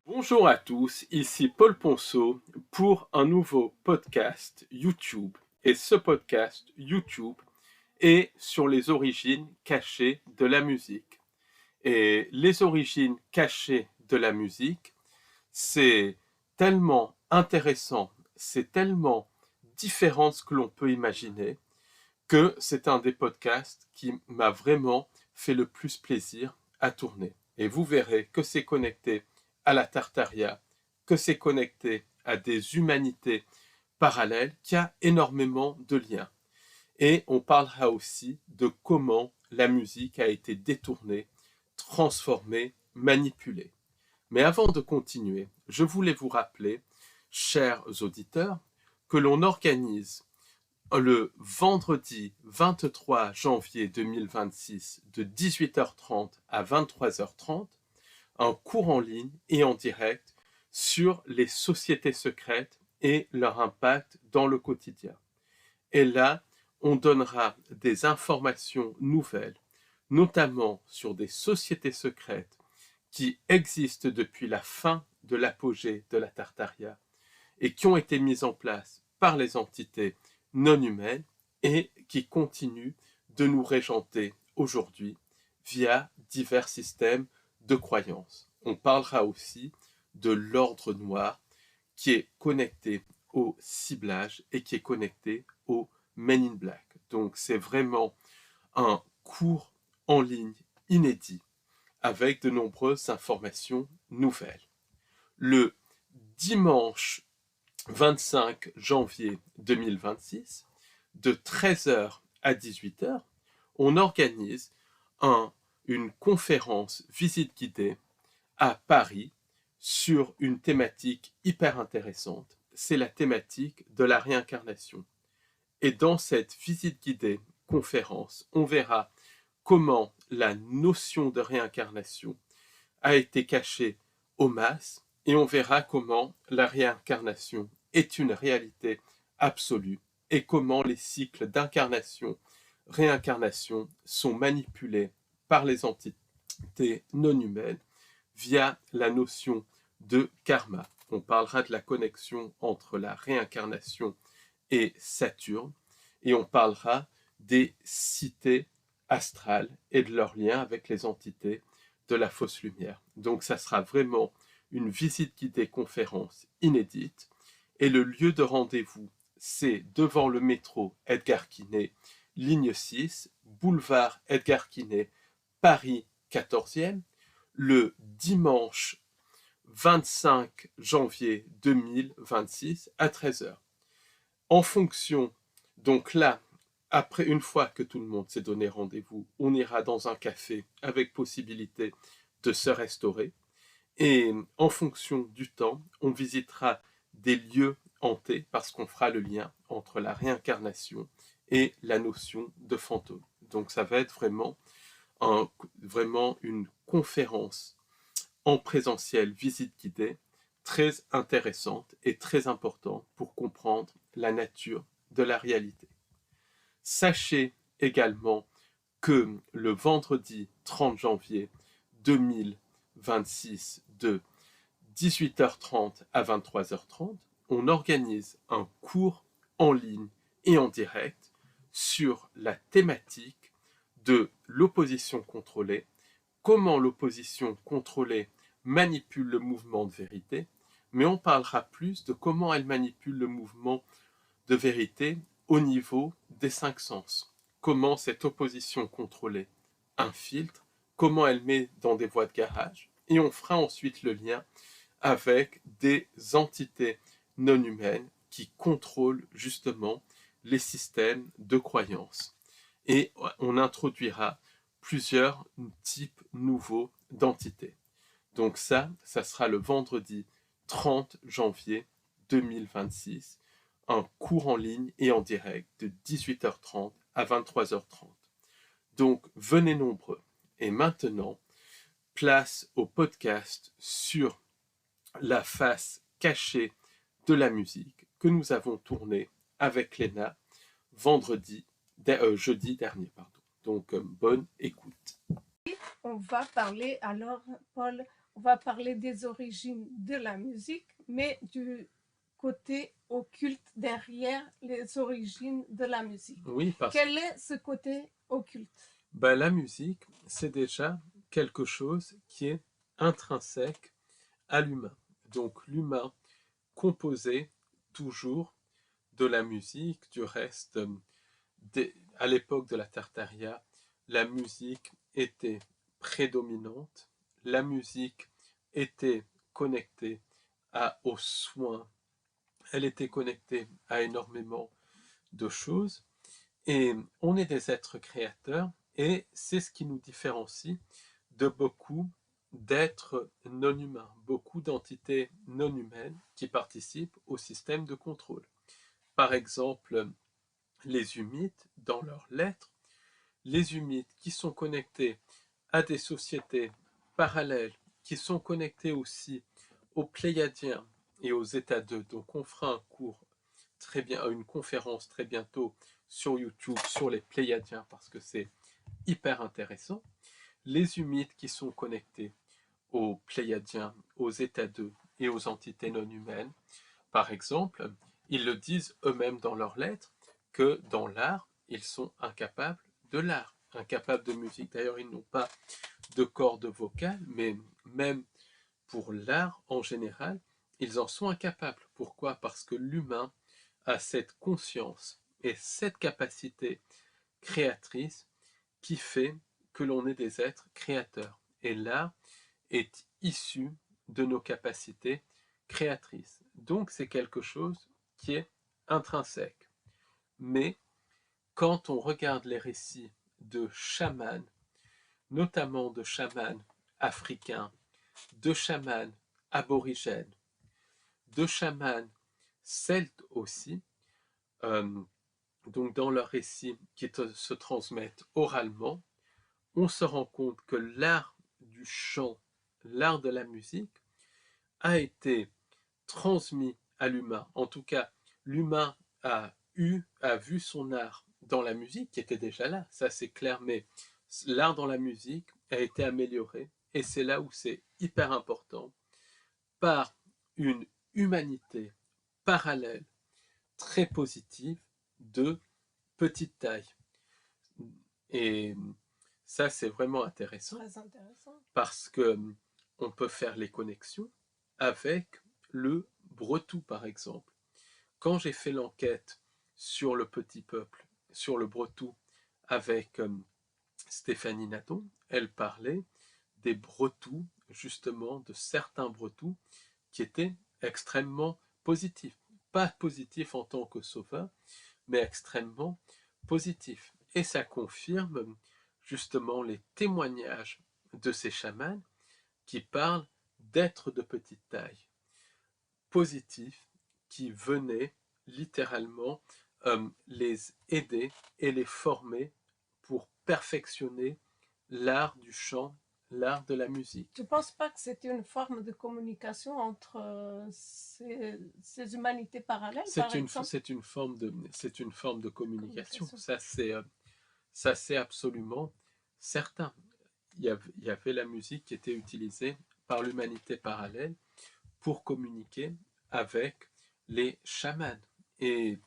Bonjour à tous, ici Paul Ponceau pour un nouveau podcast YouTube. Et ce podcast YouTube est sur les origines cachées de la musique. Et les origines cachées de la musique, c'est tellement intéressant, c'est tellement différent de ce que l'on peut imaginer, que c'est un des podcasts qui m'a vraiment fait le plus plaisir à tourner. Et vous verrez que c'est connecté à la Tartaria, que c'est connecté à des humanités parallèles, qu'il y a énormément de liens. Et on parlera aussi de comment la musique a été détournée, transformée, manipulée. Mais avant de continuer, je voulais vous rappeler, chers auditeurs, que l'on organise le vendredi 23 janvier 2026 de 18h30 à 23h30 un cours en ligne et en direct sur les sociétés secrètes et leur impact dans le quotidien. Et là, on donnera des informations nouvelles, notamment sur des sociétés secrètes qui existent depuis la fin de l'apogée de la Tartaria et qui ont été mises en place par les entités non humaines et qui continuent de nous régenter aujourd'hui via divers systèmes de croyances. On parlera aussi de l'ordre noir qui est connecté au ciblage et qui est connecté au Men in Black. Donc c'est vraiment un cours en ligne inédit avec de nombreuses informations nouvelles. Le dimanche 25 janvier 2026, de 13h à 18h, on organise une conférence visite guidée à Paris sur une thématique hyper intéressante. C'est la thématique de la réincarnation. Et dans cette visite guidée conférence, on verra comment la notion de réincarnation a été cachée aux masses et on verra comment la réincarnation est une réalité absolue et comment les cycles d'incarnation, réincarnation sont manipulés par les entités non humaines via la notion de karma. On parlera de la connexion entre la réincarnation et Saturne et on parlera des cités astrales et de leur lien avec les entités de la fausse lumière. Donc ça sera vraiment une visite guidée conférence inédite et le lieu de rendez-vous, c'est devant le métro Edgar Quinet, ligne 6, boulevard Edgar Quinet, Paris 14e, le dimanche 25 janvier 2026 à 13h. En fonction, donc là, après, une fois que tout le monde s'est donné rendez-vous, on ira dans un café avec possibilité de se restaurer. Et en fonction du temps, on visitera des lieux hantés parce qu'on fera le lien entre la réincarnation et la notion de fantôme. Donc ça va être vraiment une conférence en présentiel, visite guidée, très intéressante et très importante pour comprendre la nature de la réalité. Sachez également que le vendredi 30 janvier 2026 de 18h30 à 23h30, on organise un cours en ligne et en direct sur la thématique de l'opposition contrôlée, comment l'opposition contrôlée manipule le mouvement de vérité, mais on parlera plus de comment elle manipule le mouvement de vérité au niveau des cinq sens. Comment cette opposition contrôlée infiltre, comment elle met dans des voies de garage, et on fera ensuite le lien avec des entités non humaines qui contrôlent justement les systèmes de croyances. Et on introduira plusieurs types nouveaux d'entités. Donc ça sera le vendredi 30 janvier 2026, un cours en ligne et en direct de 18h30 à 23h30. Donc venez nombreux. Et maintenant, place au podcast sur la face cachée de la musique que nous avons tourné avec Léna jeudi dernier. Donc bonne écoute. On va parler alors, Paul, on va parler des origines de la musique, mais du côté occulte derrière les origines de la musique. Oui, Quel est ce côté occulte? la musique, c'est déjà quelque chose qui est intrinsèque à l'humain. Donc l'humain composait toujours de la musique. Du reste, à l'époque de la Tartaria, la musique était prédominante. La musique était connectée aux soins. Elle était connectée à énormément de choses. Et on est des êtres créateurs et c'est ce qui nous différencie de beaucoup d'êtres non humains, beaucoup d'entités non humaines qui participent au système de contrôle. Par exemple, les humides, dans leurs lettres, les humides qui sont connectés à des sociétés parallèles, qui sont connectés aussi aux Pléiadiens et aux États 2. Donc on fera un cours très bien, une conférence très bientôt sur YouTube sur les Pléiadiens parce que c'est hyper intéressant. Les humides qui sont connectés aux Pléiadiens, aux États 2 et aux entités non humaines, par exemple, ils le disent eux-mêmes dans leurs lettres que dans l'art, ils sont incapables de l'art, incapables de musique. D'ailleurs, ils n'ont pas de cordes vocales, mais même pour l'art en général, ils en sont incapables. Pourquoi? Parce que l'humain a cette conscience et cette capacité créatrice qui fait que l'on est des êtres créateurs. Et l'art est issu de nos capacités créatrices. Donc c'est quelque chose qui est intrinsèque. Mais quand on regarde les récits de chamans, notamment de chamans africains, de chamans aborigènes, de chamans celtes aussi, euh, donc dans leurs récits qui se transmettent oralement, on se rend compte que l'art du chant, l'art de la musique, a été transmis à l'humain. En tout cas, l'humain a vu son art dans la musique, qui était déjà là, ça c'est clair, mais l'art dans la musique a été amélioré, et c'est là où c'est hyper important, par une humanité parallèle, très positive, de petite taille. Et ça, c'est vraiment intéressant. Très intéressant. Parce que on peut faire les connexions avec le bretou, par exemple. Quand j'ai fait l'enquête sur le petit peuple, sur le bretou, avec Stéphanie Naton, elle parlait des bretous, justement, de certains bretous qui étaient extrêmement positifs. Pas positifs en tant que sauveurs, mais extrêmement positifs. Et ça confirme justement les témoignages de ces chamans qui parlent d'êtres de petite taille, positifs, qui venaient littéralement les aider et les former pour perfectionner l'art du chant, l'art de la musique. Tu ne penses pas que c'est une forme de communication entre ces humanités parallèles, par exemple? C'est une forme de communication. Ça c'est absolument certain. Il y avait la musique qui était utilisée par l'humanité parallèle pour communiquer avec les chamans. Et,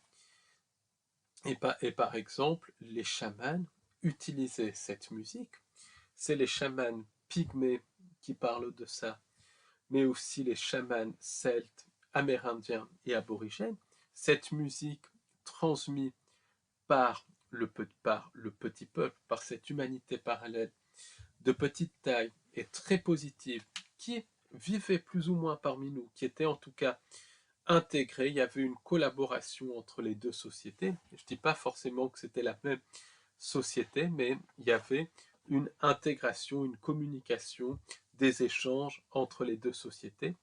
et par exemple, les chamans utilisaient cette musique. C'est les chamans pygmées qui parlent de ça, mais aussi les chamans celtes, amérindiens et aborigènes. Cette musique transmise par par le petit peuple, par cette humanité parallèle de petite taille et très positive, qui vivait plus ou moins parmi nous, qui était en tout cas intégrée. Il y avait une collaboration entre les deux sociétés. Je ne dis pas forcément que c'était la même société, mais il y avait une intégration, une communication, des échanges entre les deux sociétés.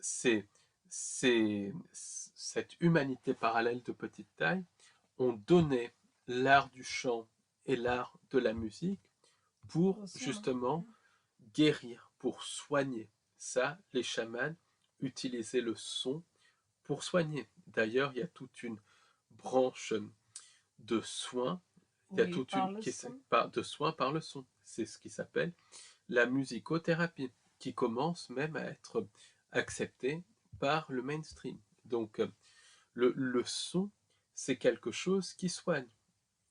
C'est cette humanité parallèle de petite taille ont donné l'art du chant et l'art de la musique pour justement guérir, pour soigner. Ça, les chamans utilisaient le son pour soigner. D'ailleurs, il y a toute une branche de soins. Il y a toute une qui de soins par le son. C'est ce qui s'appelle la musicothérapie, qui commence même à être acceptée par le mainstream. Donc, le son, c'est quelque chose qui soigne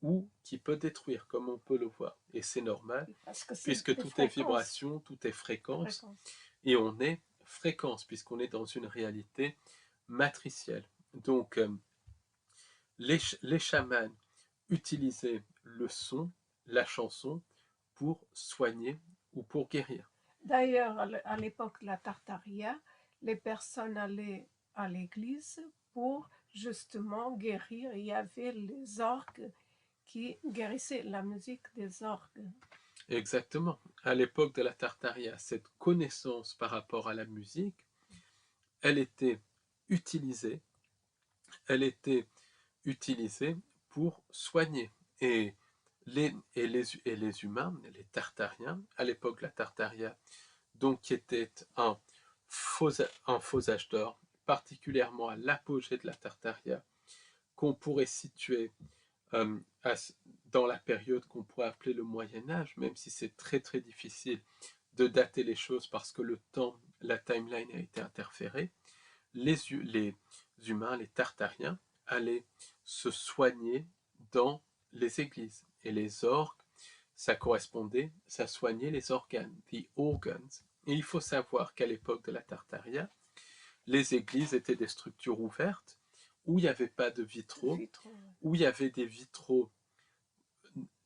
ou qui peut détruire, comme on peut le voir. Et c'est normal, Parce que c'est puisque des tout est fréquences. vibration, tout est fréquence, Fréquences. et on est fréquence, puisqu'on est dans une réalité matricielle. Donc, les chamans utilisaient le son, la chanson, pour soigner ou pour guérir. D'ailleurs, à l'époque de la Tartaria, les personnes allaient à l'église pour justement guérir. Il y avait les orgues qui guérissaient, la musique des orgues. Exactement. À l'époque de la Tartaria, cette connaissance par rapport à la musique, elle était utilisée, elle était utilisée pour soigner. Et les humains, les Tartariens, à l'époque de la Tartaria, donc qui était un faux âge d'or, particulièrement à l'apogée de la Tartaria, qu'on pourrait situer euh, à, dans la période qu'on pourrait appeler le Moyen Âge, même si c'est très très difficile de dater les choses parce que le temps, la timeline a été interférée, les humains, les Tartariens, allaient se soigner dans les églises. Et les orgues, ça correspondait, ça soignait les organes, the organs. Et il faut savoir qu'à l'époque de la Tartaria, les églises étaient des structures ouvertes où il n'y avait pas de vitraux, où il y avait des vitraux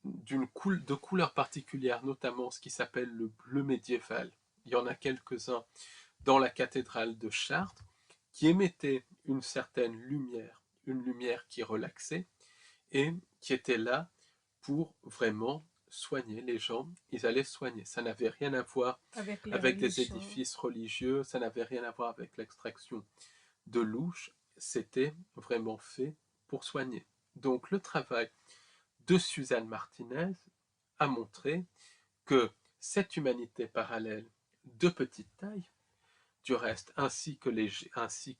de couleur particulière, notamment ce qui s'appelle le bleu médiéval. Il y en a quelques-uns dans la cathédrale de Chartres qui émettaient une certaine lumière, une lumière qui relaxait et qui était là pour vraiment soigner les gens. Ils allaient soigner. Ça n'avait rien à voir avec des édifices religieux, ça n'avait rien à voir avec l'extraction de louche, c'était vraiment fait pour soigner. Donc le travail de Suzanne Martinez a montré que cette humanité parallèle de petite taille, du reste, ainsi que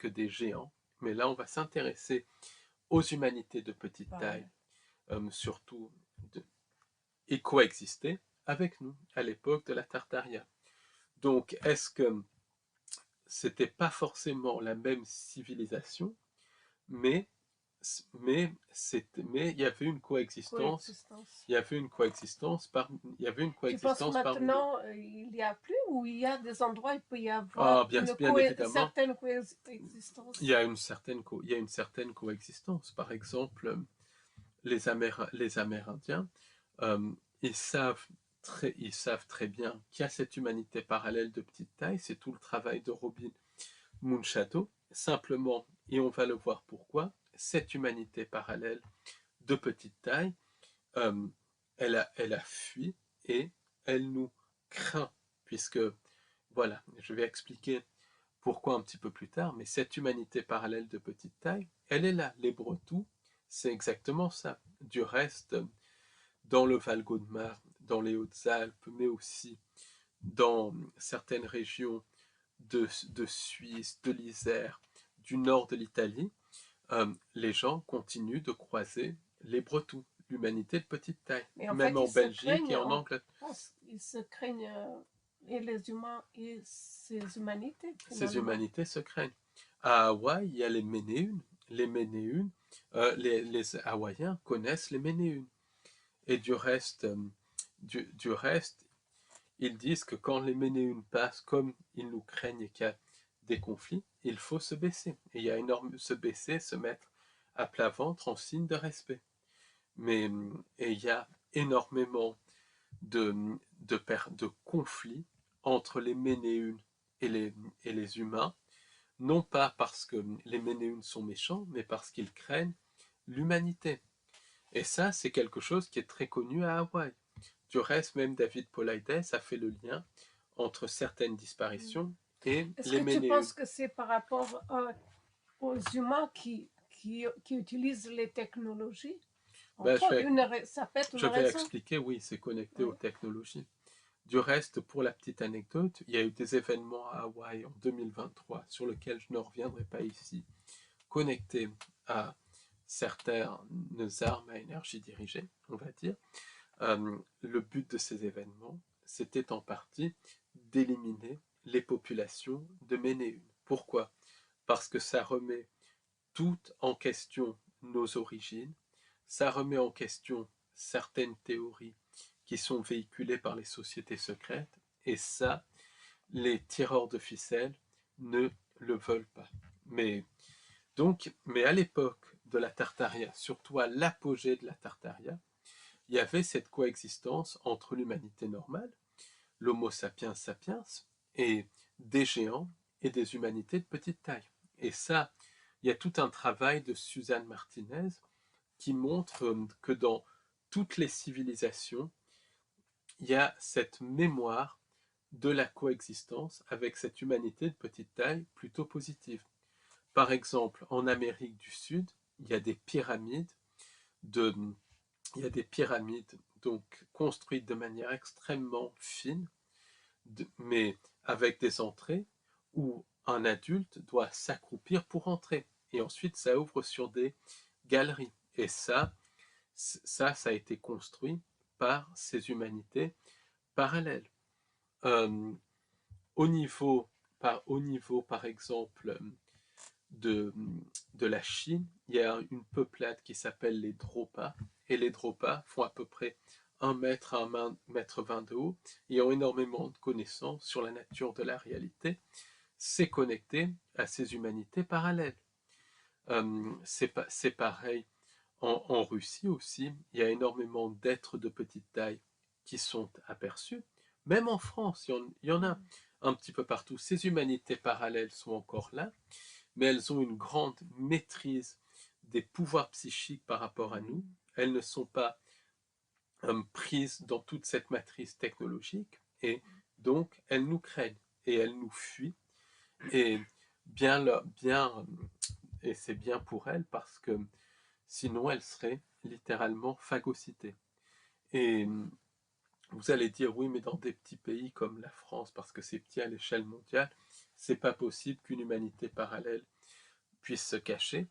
des géants, mais là on va s'intéresser aux humanités de petite taille, surtout, et coexister avec nous à l'époque de la Tartaria. Donc est-ce que c'était pas forcément la même civilisation, mais mais il y avait une coexistence. Il y avait une coexistence il y avait une Tu penses coexistence parmi nous. maintenant il n'y a plus ou il y a des endroits où il peut y avoir Ah, bien une évidemment, certaine coexistence? il y a une certaine coexistence. Par exemple, les Amérindiens, euh, ils savent ils savent très bien qu'il y a cette humanité parallèle de petite taille. C'est tout le travail de Robin Munchato. Simplement, et on va le voir pourquoi, cette humanité parallèle de petite taille, euh, elle a fui et elle nous craint, puisque, voilà, je vais expliquer pourquoi un petit peu plus tard, mais cette humanité parallèle de petite taille, elle est là. Les Bretous, c'est exactement ça. Du reste, dans le Val-de-Marne, dans les Hautes-Alpes, mais aussi dans certaines régions de Suisse, de l'Isère, du nord de l'Italie, les gens continuent de croiser les Bretons, l'humanité de petite taille, Mais en même fait, en Belgique et en Angleterre. ils se craignent, et les humains et ces humanités, Ces finalement. humanités se craignent. À Hawaï, il y a les Ménéunes. Les Ménéunes, les Hawaïens connaissent les Ménéunes. Et du reste, ils disent que quand les Ménéunes passent, comme ils nous craignent qu'il y a des conflits, il faut se baisser. Et il y a se baisser, se mettre à plat ventre en signe de respect. Et il y a énormément de conflits entre les Ménéunes et les humains, non pas parce que les Ménéunes sont méchants, mais parce qu'ils craignent l'humanité. Et ça, c'est quelque chose qui est très connu à Hawaï. Du reste, même David Paulides a fait le lien entre certaines disparitions et Est-ce les que tu Ménéunes. penses que c'est par rapport aux humains qui utilisent les technologies? Ben, Entre autres, ça peut être une je vais raison. expliquer, oui, c'est connecté Oui. aux technologies. Du reste, pour la petite anecdote, il y a eu des événements à Hawaï en 2023 sur lesquels je ne reviendrai pas ici, connectés à certaines armes à énergie dirigée, on va dire. Le but de ces événements, c'était en partie d'éliminer les populations de Ménéune. Pourquoi? Parce que ça remet tout en question nos origines, ça remet en question certaines théories qui sont véhiculées par les sociétés secrètes, et ça, les tireurs de ficelles ne le veulent pas. Mais à l'époque de la Tartaria, surtout à l'apogée de la Tartaria, il y avait cette coexistence entre l'humanité normale, l'Homo sapiens sapiens, et des géants et des humanités de petite taille. Et ça, il y a tout un travail de Suzanne Martinez qui montre que dans toutes les civilisations, il y a cette mémoire de la coexistence avec cette humanité de petite taille plutôt positive. Par exemple, en Amérique du Sud, il y a des pyramides de, il y a des pyramides donc construites de manière extrêmement fine, mais avec des entrées où un adulte doit s'accroupir pour entrer. Et ensuite, ça ouvre sur des galeries. Et ça a été construit par ces humanités parallèles. Euh, au niveau, par exemple, de, de la Chine, il y a une peuplade qui s'appelle les Dropas, et les Dropas font à peu près 1 mètre à 1 mètre 20 de haut, et ont énormément de connaissances sur la nature de la réalité. C'est connecté à ces humanités parallèles. C'est pareil en Russie aussi, il y a énormément d'êtres de petite taille qui sont aperçus. Même en France, il y en a un petit peu partout. Ces humanités parallèles sont encore là, mais elles ont une grande maîtrise des pouvoirs psychiques par rapport à nous. Elles ne sont pas prises dans toute cette matrice technologique, et donc elles nous craignent et elles nous fuient. Et et c'est bien pour elles, parce que sinon elles seraient littéralement phagocytées. Et vous allez dire, oui, mais dans des petits pays comme la France, parce que c'est petit à l'échelle mondiale, c'est pas possible qu'une humanité parallèle puisse se cacher.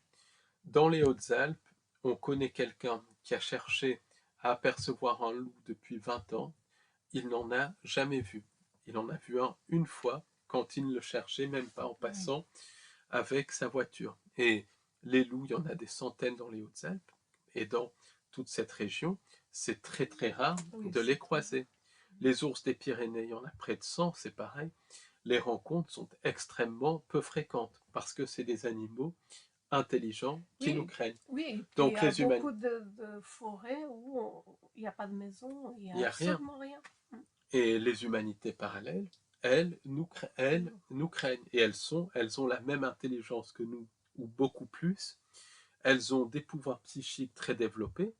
Dans les Hautes-Alpes, on connaît quelqu'un qui a cherché à apercevoir un loup depuis 20 ans. Il n'en a jamais vu. Il en a vu un une fois, quand il ne le cherchait même pas, en passant avec sa voiture. Et les loups, il y en a des centaines dans les Hautes-Alpes, et dans toute cette région, c'est très très rare de les croiser. Les ours des Pyrénées, il y en a près de 100, c'est pareil. Les rencontres sont extrêmement peu fréquentes, parce que c'est des animaux intelligents qui nous craignent. Oui, et puis il y Donc a les humains, beaucoup de forêts où il n'y a pas de maison, il n'y il n'y a a rien. absolument rien. Et les humanités parallèles, elles nous craignent. Et elles ont la même intelligence que nous, ou beaucoup plus. Elles ont des pouvoirs psychiques très développés.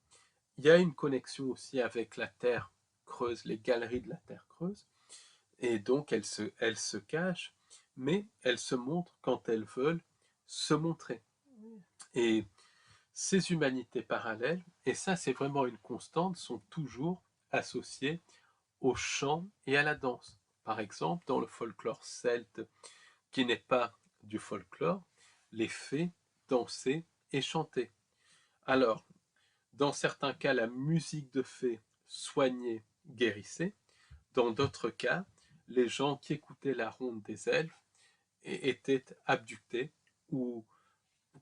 Il y a une connexion aussi avec la Terre creuse, les galeries de la Terre creuse. Et donc elles se cachent, mais elles se montrent quand elles veulent se montrer. Et ces humanités parallèles, et ça c'est vraiment une constante, sont toujours associées au chant et à la danse. Par exemple, dans le folklore celte, qui n'est pas du folklore, les fées dansaient et chantaient. Alors, dans certains cas, la musique de fées soignait, guérissait. Dans d'autres cas, les gens qui écoutaient la ronde des elfes étaient abductés, ou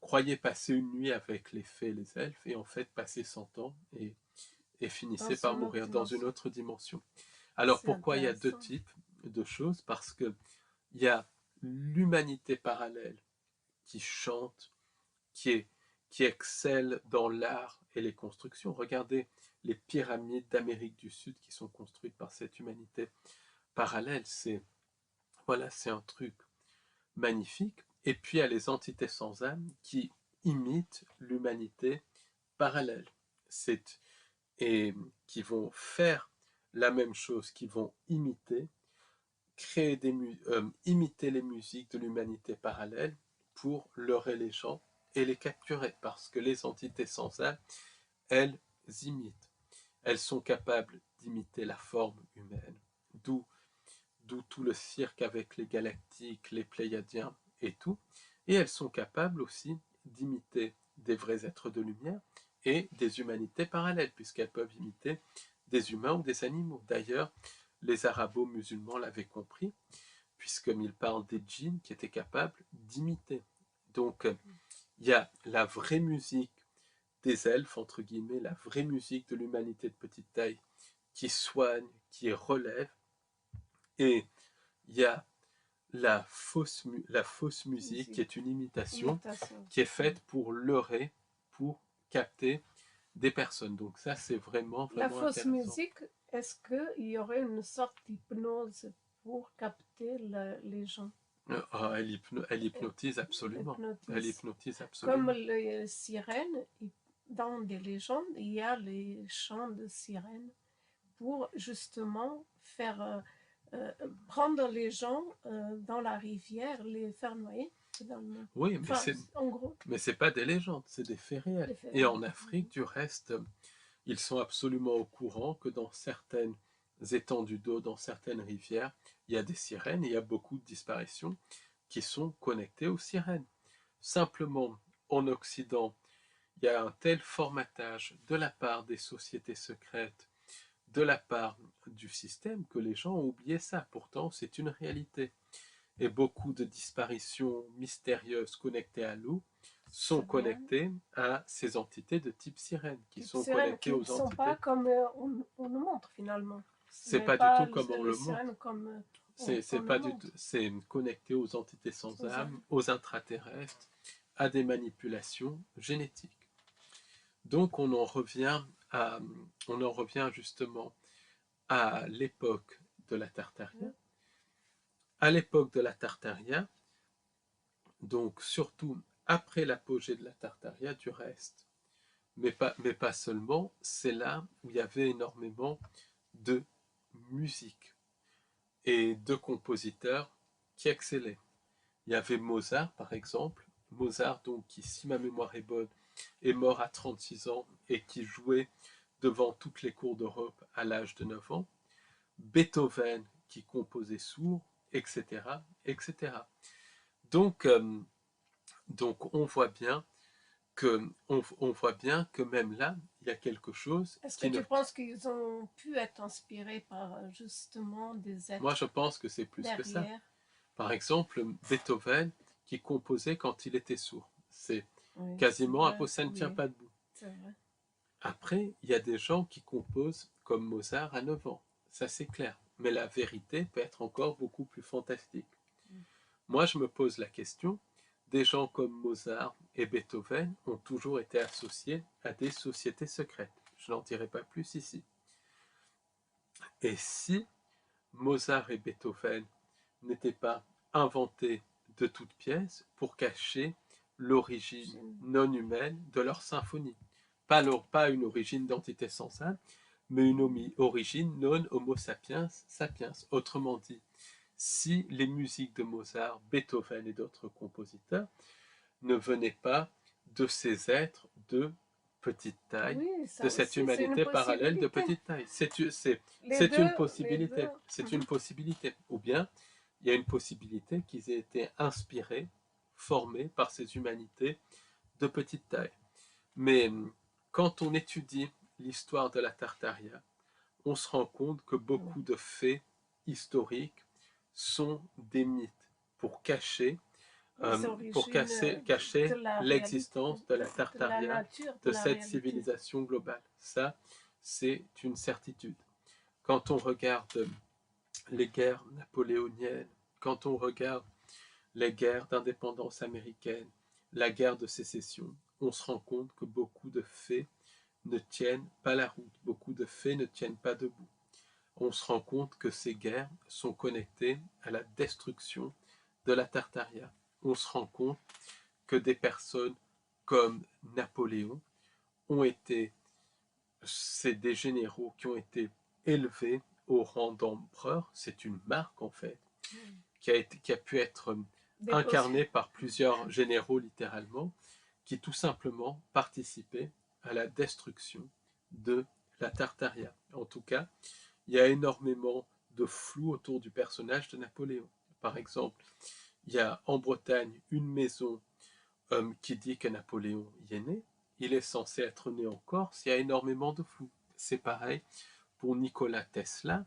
croyaient passer une nuit avec les fées et les elfes, et en fait passaient 100 ans et finissaient par mourir dans une autre dimension. Alors pourquoi il y a deux types de choses? Parce qu'il y a l'humanité parallèle qui chante, qui excelle dans l'art et les constructions. Regardez les pyramides d'Amérique du Sud qui sont construites par cette humanité parallèle. C'est un truc magnifique. Et puis il y a les entités sans âme qui imitent l'humanité parallèle. Et qui vont faire la même chose, qui vont imiter imiter les musiques de l'humanité parallèle pour leurrer les gens et les capturer, parce que les entités sans âme, elles imitent. Elles sont capables d'imiter la forme humaine, d'où tout le cirque avec les galactiques, les pléiadiens et tout. Et elles sont capables aussi d'imiter des vrais êtres de lumière et des humanités parallèles, puisqu'elles peuvent imiter des humains ou des animaux. D'ailleurs, les arabo-musulmans l'avaient compris, puisqu'il parle des djinns qui étaient capables d'imiter. Donc, il y a la vraie musique des elfes, entre guillemets, la vraie musique de l'humanité de petite taille, qui soigne, qui relève, et il y a la fausse musique qui est une imitation, qui est faite pour leurrer, pour capter des personnes. Donc ça, c'est vraiment La fausse intéressant. musique, est-ce qu'il y aurait une sorte d'hypnose pour capter les gens? Elle hypnotise absolument. Elle hypnotise Comme absolument. les sirènes, dans des légendes, il y a les chants de sirènes pour justement faire prendre les gens dans la rivière, les faire noyer. Oui, mais enfin, en gros. Mais c'est pas des légendes, c'est des faits réels. Et en Afrique, du reste, ils sont absolument au courant que dans certaines étendues d'eau, dans certaines rivières, il y a des sirènes et il y a beaucoup de disparitions qui sont connectées aux sirènes. Simplement, en Occident, il y a un tel formatage de la part des sociétés secrètes, de la part du système, que les gens ont oublié ça. Pourtant, c'est une réalité. Et beaucoup de disparitions mystérieuses connectées à l'eau sont connectées à ces entités de type sirène, qui sont connectées aux entités. Qui ne sont pas comme on nous montre finalement. C'est pas du tout comme on le montre. C'est pas du tout. C'est connecté aux entités sans âme, aux intraterrestres, à des manipulations génétiques. Donc on en revient justement à l'époque de la Tartaria. À l'époque de la Tartaria, donc surtout après l'apogée de la Tartaria, du reste, mais pas seulement, c'est là où il y avait énormément de musique et de compositeurs qui excellaient. Il y avait Mozart, par exemple, Mozart, donc, qui, si ma mémoire est bonne, est mort à 36 ans et qui jouait devant toutes les cours d'Europe à l'âge de 9 ans, Beethoven, qui composait sourd, etc., etc. Donc on voit bien que même là, il y a quelque chose. Est-ce que tu penses qu'ils ont pu être inspirés par justement des êtres? Moi, je pense que c'est plus que ça. Par exemple, Beethoven, qui composait quand il était sourd. C'est quasiment impossible, ça ne tient pas debout. Après, il y a des gens qui composent comme Mozart à 9 ans. Ça, c'est clair. Mais la vérité peut être encore beaucoup plus fantastique. Moi, je me pose la question, des gens comme Mozart et Beethoven ont toujours été associés à des sociétés secrètes. Je n'en dirai pas plus ici. Et si Mozart et Beethoven n'étaient pas inventés de toutes pièces pour cacher l'origine non humaine de leur symphonie. Pas une origine d'entité sans âme, mais une origine non homo sapiens sapiens. Autrement dit, si les musiques de Mozart, Beethoven et d'autres compositeurs ne venaient pas de ces êtres de petite taille, de cette humanité parallèle de petite taille. C'est une possibilité. C'est une possibilité. Ou bien, il y a une possibilité qu'ils aient été inspirés, formés par ces humanités de petite taille. Mais quand on étudie l'histoire de la Tartaria, on se rend compte que beaucoup de faits historiques sont des mythes pour cacher l'existence de la Tartaria, de cette civilisation globale. Ça, c'est une certitude. Quand on regarde les guerres napoléoniennes, quand on regarde les guerres d'indépendance américaine, la guerre de sécession, on se rend compte que beaucoup de faits ne tiennent pas la route, beaucoup de faits ne tiennent pas debout. On se rend compte que ces guerres sont connectées à la destruction de la Tartaria. On se rend compte que des personnes comme Napoléon c'est des généraux qui ont été élevés au rang d'empereur. C'est une marque en fait, qui a pu être incarnée par plusieurs généraux littéralement, qui tout simplement participaient à la destruction de la Tartaria. En tout cas, il y a énormément de flou autour du personnage de Napoléon. Par exemple, il y a en Bretagne une maison qui dit que Napoléon y est né. Il est censé être né en Corse. Il y a énormément de flou. C'est pareil pour Nikola Tesla.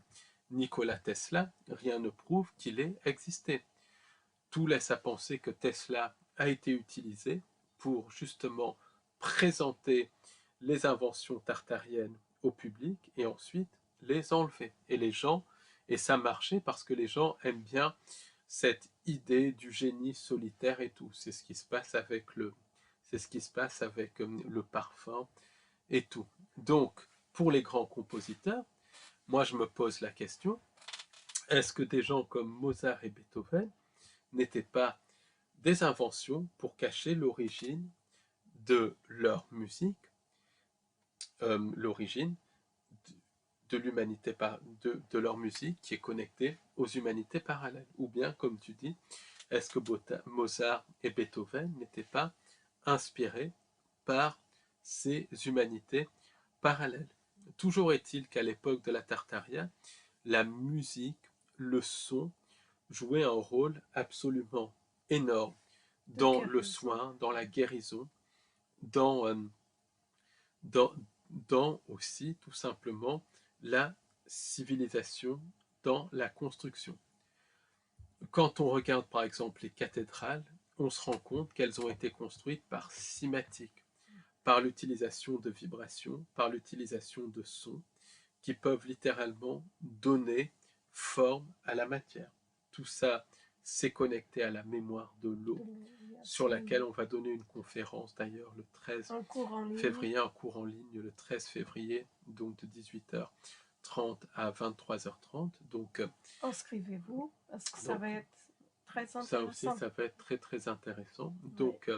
Nikola Tesla, rien ne prouve qu'il ait existé. Tout laisse à penser que Tesla a été utilisé pour justement présenter les inventions tartariennes au public et ensuite les enlever. Et ça marchait parce que les gens aiment bien cette idée du génie solitaire et tout. C'est ce qui se passe avec le parfum et tout. Donc, pour les grands compositeurs, moi je me pose la question, est-ce que des gens comme Mozart et Beethoven n'étaient pas des inventions pour cacher l'origine de leur musique, l'origine de l'humanité de leur musique qui est connectée aux humanités parallèles. Ou bien, comme tu dis, est-ce que Mozart et Beethoven n'étaient pas inspirés par ces humanités parallèles? Toujours est-il qu'à l'époque de la Tartaria, la musique, le son jouaient un rôle absolument énorme de dans le guérison. soin, dans la guérison, dans, dans, dans aussi tout simplement la civilisation, dans la construction. Quand on regarde par exemple les cathédrales, on se rend compte qu'elles ont été construites par cimatique, par l'utilisation de vibrations, par l'utilisation de sons qui peuvent littéralement donner forme à la matière. Tout ça, c'est connecté à la mémoire de l'eau, sur laquelle on va donner une conférence d'ailleurs le 13 Un cours en ligne. février, un cours en ligne le 13 février, donc de 18h30 à 23h30. Donc, inscrivez-vous parce que ça donc va être très ça intéressant. aussi, ça va être très très intéressant. Donc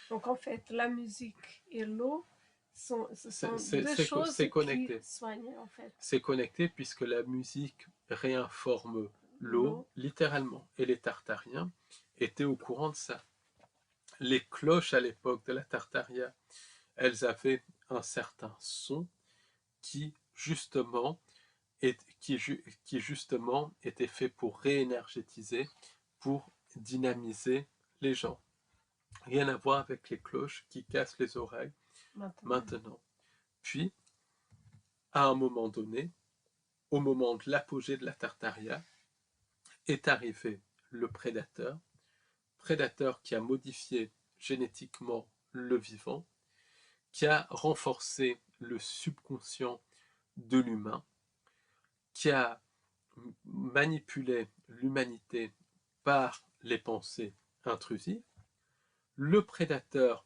en fait, la musique et l'eau, ce sont deux c'est choses connecté. qui soignent en fait. C'est connecté puisque la musique réinforme l'eau, L'eau, littéralement. Et les Tartariens étaient au courant de ça. Les cloches à l'époque de la Tartaria, elles avaient un certain son qui justement, qui justement était fait pour réénergétiser, pour dynamiser les gens. Rien à voir avec les cloches qui cassent les oreilles maintenant. Puis, à un moment donné, au moment de l'apogée de la Tartaria, est arrivé le prédateur qui a modifié génétiquement le vivant, qui a renforcé le subconscient de l'humain, qui a manipulé l'humanité par les pensées intrusives. Le prédateur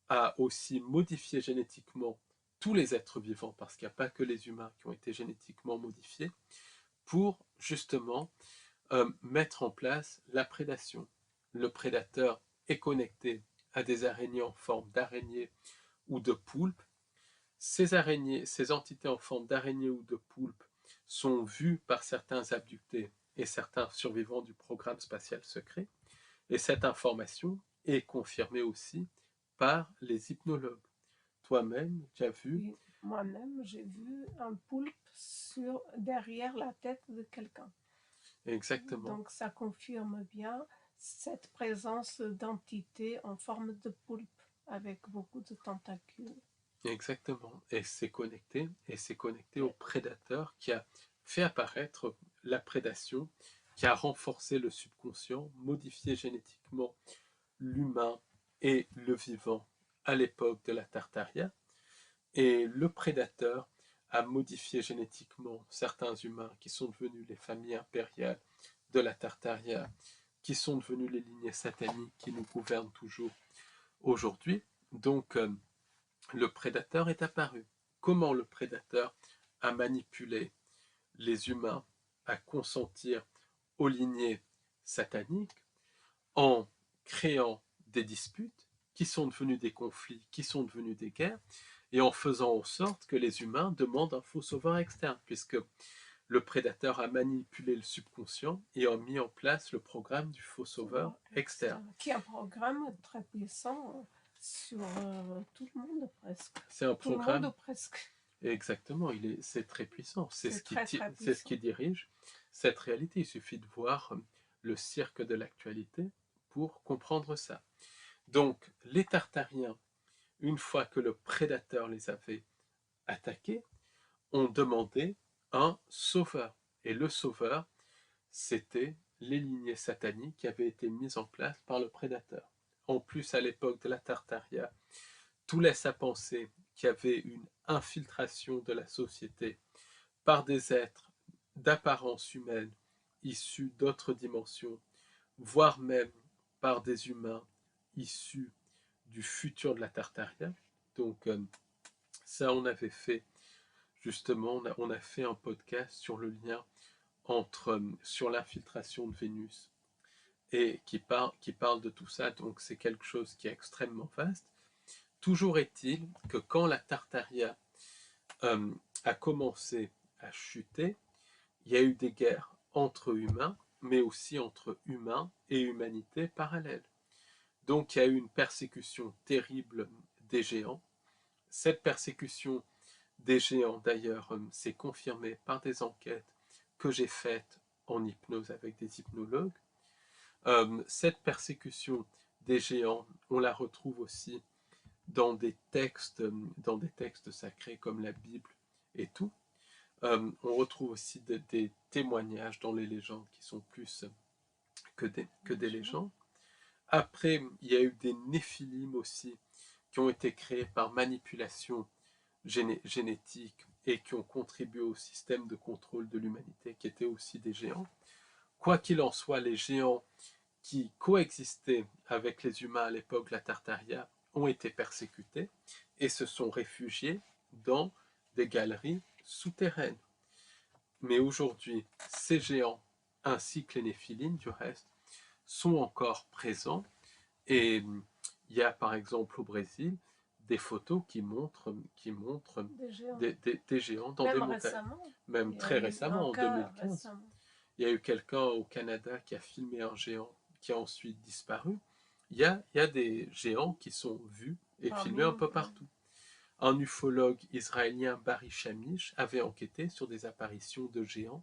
a aussi modifié génétiquement tous les êtres vivants, parce qu'il n'y a pas que les humains qui ont été génétiquement modifiés, pour justement mettre en place la prédation. Le prédateur est connecté à des araignées en forme d'araignée ou de poulpe. Ces araignées, ces entités en forme d'araignée ou de poulpe sont vues par certains abductés et certains survivants du programme spatial secret. Et cette information est confirmée aussi par les hypnologues. Toi-même, tu as vu? Oui, moi-même, j'ai vu un poulpe derrière la tête de quelqu'un. Exactement. Donc ça confirme bien cette présence d'entités en forme de poulpe avec beaucoup de tentacules. Exactement. Et c'est connecté au prédateur qui a fait apparaître la prédation, qui a renforcé le subconscient, modifié génétiquement l'humain et le vivant à l'époque de la Tartaria. Et le prédateur a modifié génétiquement certains humains qui sont devenus les familles impériales de la Tartaria, qui sont devenus les lignées sataniques qui nous gouvernent toujours aujourd'hui. Donc, le prédateur est apparu. Comment le prédateur a manipulé les humains à consentir aux lignées sataniques en créant des disputes qui sont devenues des conflits, qui sont devenus des guerres, et en faisant en sorte que les humains demandent un faux sauveur externe, puisque le prédateur a manipulé le subconscient et a mis en place le programme du faux sauveur externe. Qui est un programme très puissant sur tout le monde presque. C'est un tout programme. Le monde presque. Exactement, c'est très puissant. C'est ce ce qui dirige cette réalité. Il suffit de voir le cirque de l'actualité pour comprendre ça. Donc, les Tartariens, une fois que le prédateur les avait attaqués, ont demandé un sauveur. Et le sauveur, c'était les lignées sataniques qui avaient été mises en place par le prédateur. En plus, à l'époque de la Tartaria, tout laisse à penser qu'il y avait une infiltration de la société par des êtres d'apparence humaine issus d'autres dimensions, voire même par des humains issus du futur de la Tartaria. Donc ça, on avait fait, justement, on a fait un podcast sur le lien sur l'infiltration de Vénus et qui parle de tout ça, donc c'est quelque chose qui est extrêmement vaste. Toujours est-il que quand la Tartaria a commencé à chuter, il y a eu des guerres entre humains, mais aussi entre humains et humanité parallèles. Donc il y a eu une persécution terrible des géants. Cette persécution des géants, d'ailleurs, s'est confirmée par des enquêtes que j'ai faites en hypnose avec des hypnologues. Cette persécution des géants, on la retrouve aussi dans des textes sacrés comme la Bible et tout. On retrouve aussi des témoignages dans les légendes qui sont plus que des légendes. Après, il y a eu des néphilim aussi qui ont été créés par manipulation génétique et qui ont contribué au système de contrôle de l'humanité, qui étaient aussi des géants. Quoi qu'il en soit, les géants qui coexistaient avec les humains à l'époque de la Tartaria ont été persécutés et se sont réfugiés dans des galeries souterraines. Mais aujourd'hui, ces géants, ainsi que les néphilim du reste, sont encore présents. Et il y a par exemple au Brésil des photos qui montrent des géants dans Même des montagnes. récemment, Même il y très a eu récemment, un en cas 2015. récemment. Il y a eu quelqu'un au Canada qui a filmé un géant qui a ensuite disparu. Il y a des géants qui sont vus et filmés un peu partout. Un ufologue israélien, Barry Shamish, avait enquêté sur des apparitions de géants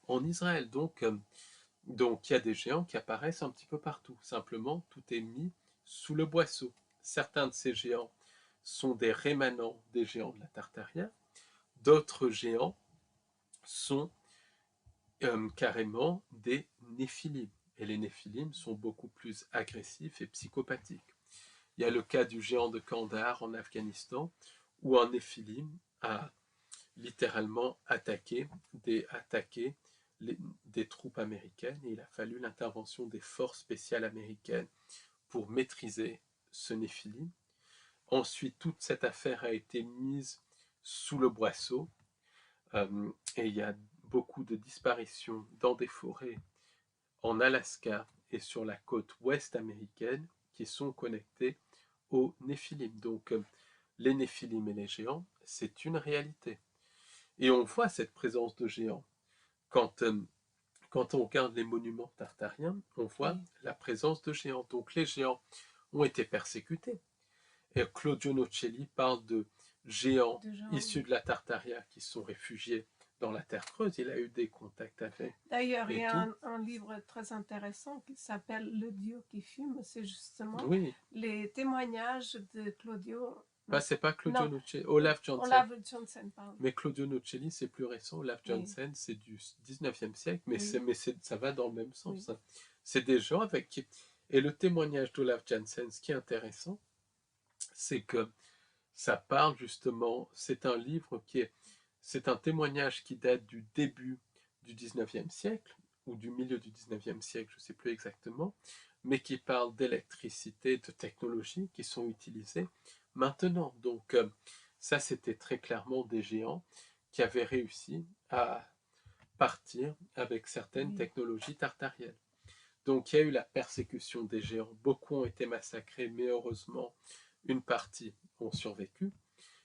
en Israël. Donc il y a des géants qui apparaissent un petit peu partout. Simplement, tout est mis sous le boisseau. Certains de ces géants sont des rémanents des géants de la Tartaria. D'autres géants sont carrément des néphilim. Et les néphilim sont beaucoup plus agressifs et psychopathiques. Il y a le cas du géant de Kandahar en Afghanistan, où un néphilim a littéralement attaqué des troupes américaines et il a fallu l'intervention des forces spéciales américaines pour maîtriser ce néphilim. Ensuite, toute cette affaire a été mise sous le boisseau et il y a beaucoup de disparitions dans des forêts en Alaska et sur la côte ouest américaine qui sont connectées aux néphilim. Donc les néphilim et les géants, c'est une réalité. Et on voit cette présence de géants. Quand on regarde les monuments tartariens, on voit la présence de géants. Donc les géants ont été persécutés. Et Claudio Nocelli parle de géants issus de la Tartaria qui sont réfugiés dans la terre creuse. Il a eu des contacts avec. D'ailleurs, il y a un livre très intéressant qui s'appelle Le Dieu qui fume. C'est justement les témoignages de Claudio. C'est pas Claudio Nocelli, Olaf Janssen. Olaf Janssen, pardon. Mais Claudio Nocelli, c'est plus récent. Olaf Janssen, c'est du 19e siècle, mais ça va dans le même sens. Hein. C'est des gens avec qui. Et le témoignage d'Olaf Janssen, ce qui est intéressant, c'est que ça parle justement. C'est un livre c'est un témoignage qui date du début du 19e siècle, ou du milieu du 19e siècle, je ne sais plus exactement, mais qui parle d'électricité, de technologies qui sont utilisées maintenant. Donc ça, c'était très clairement des géants qui avaient réussi à partir avec certaines technologies tartariennes. Donc il y a eu la persécution des géants, beaucoup ont été massacrés, mais heureusement, une partie ont survécu.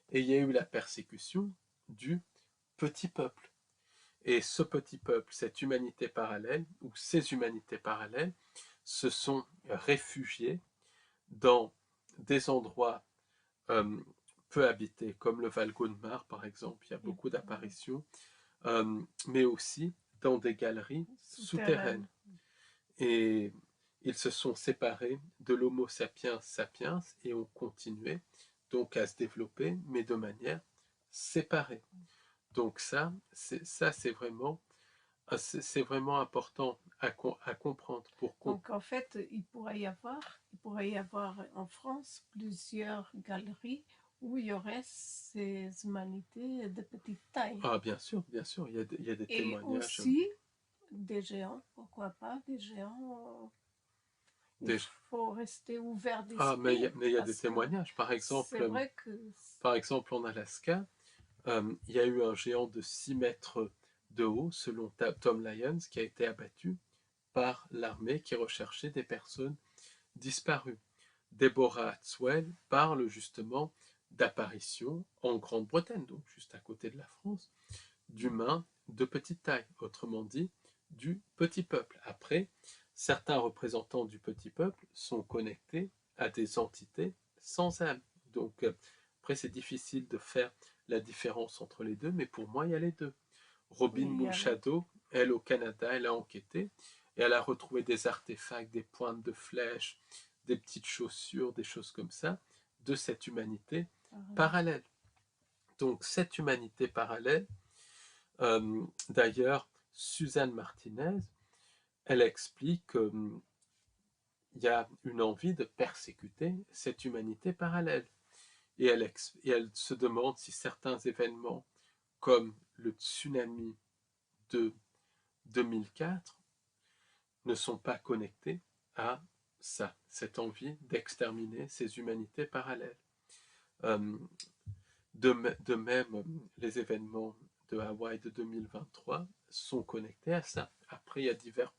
Et il y a eu la persécution du petit peuple. Et ce petit peuple, cette humanité parallèle, ou ces humanités parallèles, se sont réfugiés dans des endroits peu habités, comme le Val Gaudemar, par exemple. Il y a beaucoup d'apparitions, mais aussi dans des galeries souterraines. Et ils se sont séparés de l'Homo sapiens sapiens et ont continué donc à se développer, mais de manière séparée. Donc ça, c'est vraiment C'est vraiment important à comprendre pour Donc en fait, il pourrait y avoir en France plusieurs galeries où il y aurait ces humanités de petite taille. Ah, bien sûr, il y a des Et témoignages. aussi des géants, pourquoi pas, des géants. Il Des... faut rester ouvert Ah, d'esprit mais il y a des parce que témoignages. c'est vrai que Par exemple, en Alaska, il y a eu un géant de 6 mètres de haut, selon Tom Lyons, qui a été abattu par l'armée qui recherchait des personnes disparues. Deborah Hatswell parle justement d'apparitions en Grande-Bretagne, donc juste à côté de la France, d'humains de petite taille, autrement dit, du petit peuple. Après, certains représentants du petit peuple sont connectés à des entités sans âme. Donc, après, c'est difficile de faire la différence entre les deux, mais pour moi, il y a les deux. oui, Robin il y a le- Mulchado, elle, au Canada, elle a enquêté et elle a retrouvé des artefacts, des pointes de flèches, des petites chaussures, des choses comme ça, de cette humanité parallèle. Donc, cette humanité parallèle, d'ailleurs, Suzanne Martinez, elle explique qu'il y a une envie de persécuter cette humanité parallèle. Et elle se demande si certains événements, comme le tsunami de 2004, ne sont pas connectés à ça, cette envie d'exterminer ces humanités parallèles. Euh, de même, les événements de Hawaï de 2023 sont connectés à ça. Après, il y a divers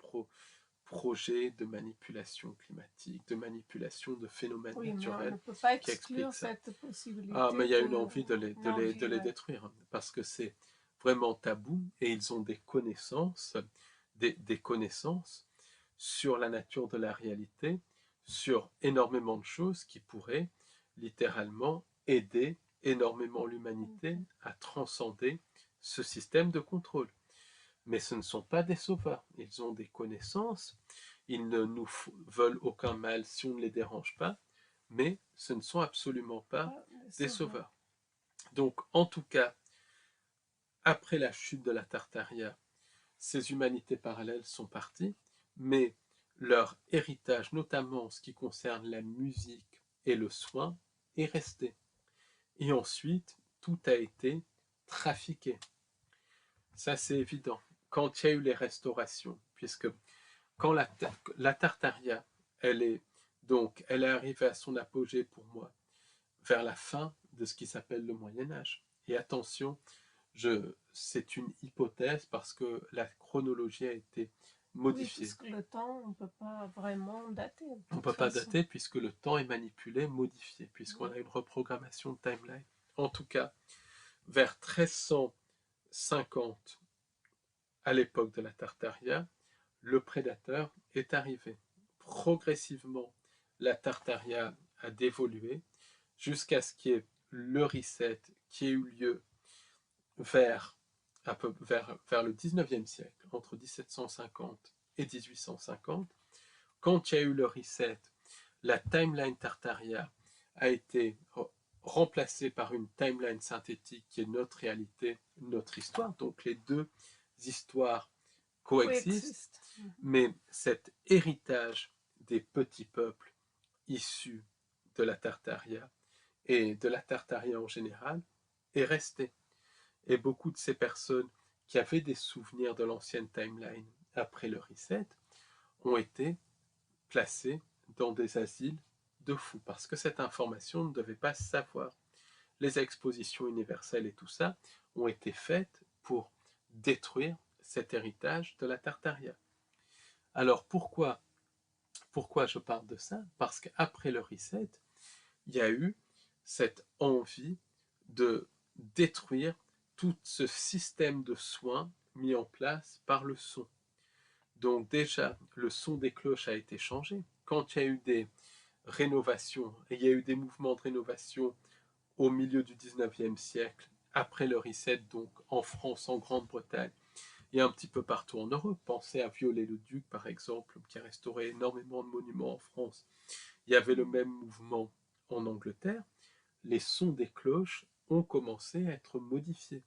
projets de manipulation climatique, de manipulation de phénomènes oui, mais on ne naturels peut pas qui exclure expliquent ça. cette Ah, mais possibilité il y a une envie d'une envie, de les ouais. détruire, parce que c'est vraiment tabou et ils ont des connaissances, des connaissances sur la nature de la réalité, sur énormément de choses qui pourraient littéralement aider énormément l'humanité à transcender ce système de contrôle. Mais ce ne sont pas des sauveurs. Ils ont des connaissances, ils ne nous veulent aucun mal si on ne les dérange pas, mais ce ne sont absolument pas Pas de des sauveur. sauveurs. Donc, en tout cas, après la chute de la Tartaria, ces humanités parallèles sont parties, mais leur héritage, notamment en ce qui concerne la musique et le soin, est resté. Et ensuite, tout a été trafiqué. Ça, c'est évident. Quand il y a eu les restaurations, puisque quand la Tartaria, elle est arrivée à son apogée pour moi vers la fin de ce qui s'appelle le Moyen Âge. Et attention, c'est une hypothèse parce que la chronologie a été Oui, modifiée. puisque le temps, on ne peut pas vraiment dater de On ne toute peut pas façon. dater puisque le temps est manipulé, modifié, puisqu'on a une reprogrammation de timeline. En tout cas, vers 1350, à l'époque de la Tartaria, le prédateur est arrivé. Progressivement, la Tartaria a dévolué jusqu'à ce qu'il y ait le reset qui ait eu lieu vers, vers le 19e siècle, entre 1750 et 1850. Quand il y a eu le reset, la timeline Tartaria a été remplacée par une timeline synthétique qui est notre réalité, notre histoire. Donc les deux histoires coexistent, Coexiste. mais cet héritage des petits peuples issus de la Tartaria et de la Tartaria en général est resté. Et beaucoup de ces personnes qui avaient des souvenirs de l'ancienne timeline après le reset ont été placées dans des asiles de fous, parce que cette information ne devait pas se savoir. Les expositions universelles et tout ça ont été faites pour détruire cet héritage de la Tartaria. Alors pourquoi je parle de ça? Parce qu'après le reset, il y a eu cette envie de détruire tout ce système de soins mis en place par le son. Donc déjà, le son des cloches a été changé. Quand il y a eu des rénovations, et il y a eu des mouvements de rénovation au milieu du 19e siècle, après le reset, donc en France, en Grande-Bretagne, et un petit peu partout en Europe. Pensez à Viollet-le-Duc, par exemple, qui a restauré énormément de monuments en France. Il y avait le même mouvement en Angleterre. Les sons des cloches ont commencé à être modifiés.